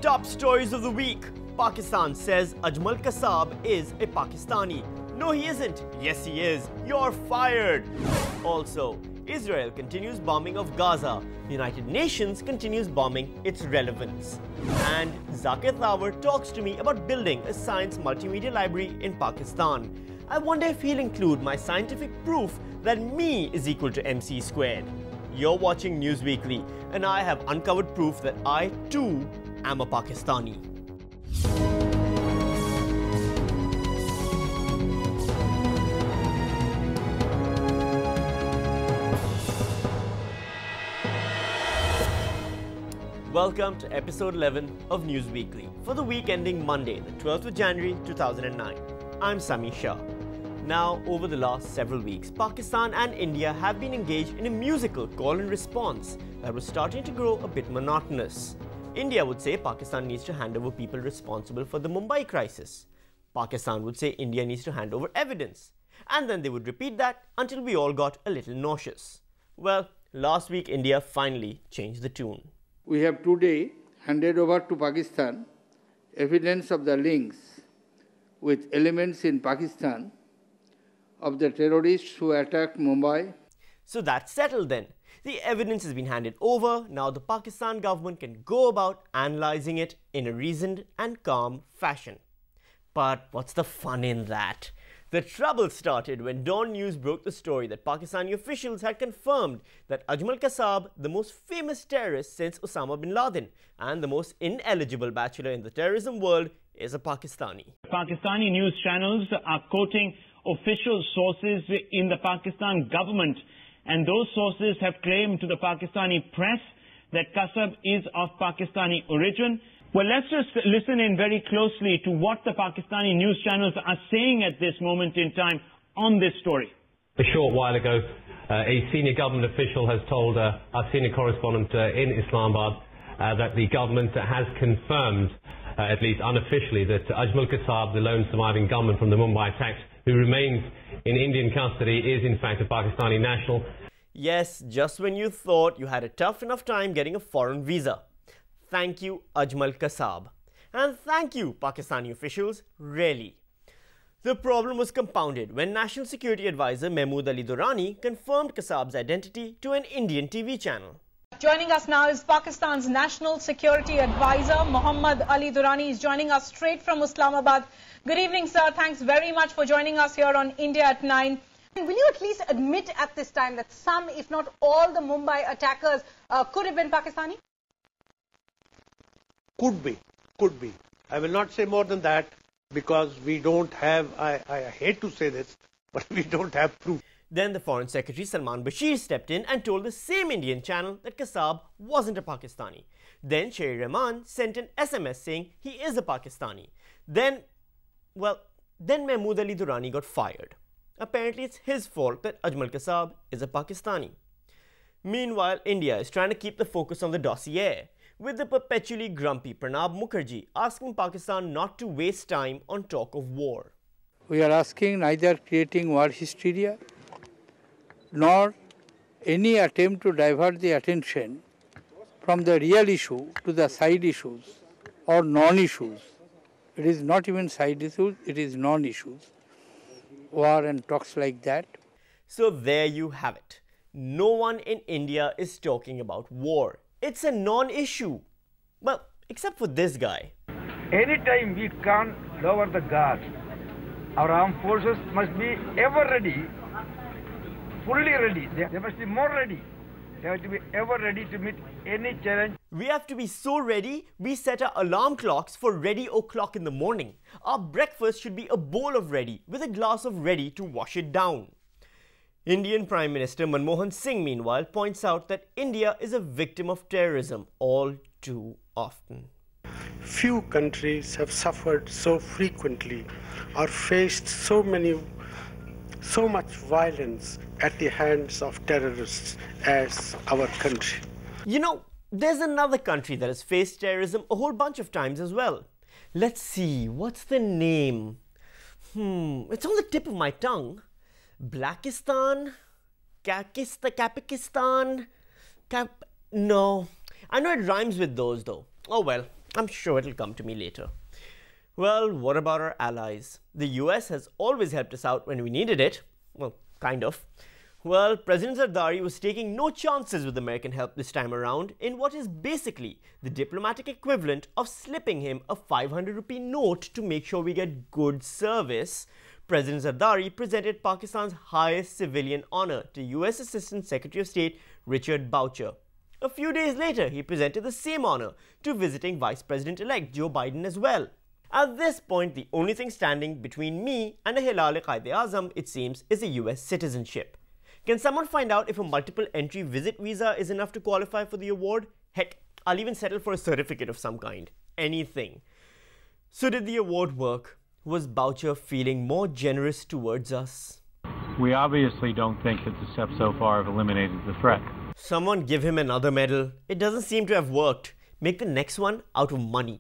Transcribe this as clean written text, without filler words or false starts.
Top stories of the week. Pakistan says Ajmal Kasab is a Pakistani. No, he isn't. Yes, he is. You're fired. Also, Israel continues bombing of Gaza. United Nations continues bombing its relevance. And Zakir Thawer talks to me about building a science multimedia library in Pakistan. I wonder if he'll include my scientific proof that me is equal to MC squared. You're watching News Weekly, and I have uncovered proof that I too am a Pakistani. Welcome to episode 11 of News Weekly for the week ending Monday, the 12th of January 2009. I'm Sami Shah. Now, over the last several weeks, Pakistan and India have been engaged in a musical call and response that was starting to grow a bit monotonous. India would say Pakistan needs to hand over people responsible for the Mumbai crisis. Pakistan would say India needs to hand over evidence. And then they would repeat that until we all got a little nauseous. Well, last week India finally changed the tune. We have today handed over to Pakistan evidence of the links with elements in Pakistan of the terrorists who attacked Mumbai. So that's settled then. The evidence has been handed over. Now the Pakistan government can go about analyzing it in a reasoned and calm fashion. But what's the fun in that? The trouble started when Dawn News broke the story that Pakistani officials had confirmed that Ajmal Kasab, the most famous terrorist since Osama bin Laden and the most ineligible bachelor in the terrorism world, is a Pakistani. Pakistani news channels are quoting official sources in the Pakistan government, and those sources have claimed to the Pakistani press that Kasab is of Pakistani origin. Well, let's just listen in very closely to what the Pakistani news channels are saying at this moment in time on this story. A short while ago, a senior government official has told our senior correspondent in Islamabad that the government has confirmed, at least unofficially, that Ajmal Kasab, the lone surviving gunman from the Mumbai attacks, who remains in Indian custody, is in fact a Pakistani national. Yes, just when you thought you had a tough enough time getting a foreign visa. Thank you, Ajmal Kasab. And thank you, Pakistani officials, really. The problem was compounded when National Security Advisor Mahmood Ali Durrani confirmed Kasab's identity to an Indian TV channel. Joining us now is Pakistan's National Security Advisor Muhammad Ali Durrani. Is joining us straight from Islamabad. Good evening, sir. Thanks very much for joining us here on India at 9. Will you at least admit at this time that some, if not all, the Mumbai attackers could have been Pakistani? Could be. I will not say more than that because we don't have, I hate to say this, but we don't have proof. Then the Foreign Secretary Salman Bashir stepped in and told the same Indian channel that Kasab wasn't a Pakistani. Then Sherry Rahman sent an SMS saying he is a Pakistani. Then Mahmood Ali Durrani got fired. Apparently it's his fault that Ajmal Kasab is a Pakistani. Meanwhile, India is trying to keep the focus on the dossier, with the perpetually grumpy Pranab Mukherjee asking Pakistan not to waste time on talk of war. We are asking neither creating war hysteria nor any attempt to divert the attention from the real issue to the side issues or non-issues. It is not even side issues, it is non-issues. War and talks like that. So there you have it. No one in India is talking about war. It's a non-issue. Well, except for this guy. Anytime we can't lower the guard, our armed forces must be ever ready, fully ready. They must be more ready. They have to be ever ready to meet any challenge. We have to be so ready, we set our alarm clocks for ready o'clock in the morning. Our breakfast should be a bowl of ready with a glass of ready to wash it down. Indian Prime Minister Manmohan Singh, meanwhile, points out that India is a victim of terrorism all too often. Few countries have suffered so frequently or faced so much violence at the hands of terrorists as our country. You know, there's another country that has faced terrorism a whole bunch of times as well. Let's see, what's the name? It's on the tip of my tongue. Blackistan? Kapakistan? No. I know it rhymes with those though. Oh well, I'm sure it'll come to me later. Well, what about our allies? The US has always helped us out when we needed it. Well, kind of. Well, President Zardari was taking no chances with American help this time around in what is basically the diplomatic equivalent of slipping him a 500 rupee note to make sure we get good service. President Zardari presented Pakistan's highest civilian honor to US Assistant Secretary of State Richard Boucher. A few days later, he presented the same honor to visiting Vice President-elect Joe Biden as well. At this point, the only thing standing between me and a Hilal-e-Qaid-e-Azam, it seems, is a US citizenship. Can someone find out if a multiple entry visit visa is enough to qualify for the award? Heck, I'll even settle for a certificate of some kind. Anything. So did the award work? Was Boucher feeling more generous towards us? We obviously don't think that the steps so far have eliminated the threat. Someone give him another medal. It doesn't seem to have worked. Make the next one out of money.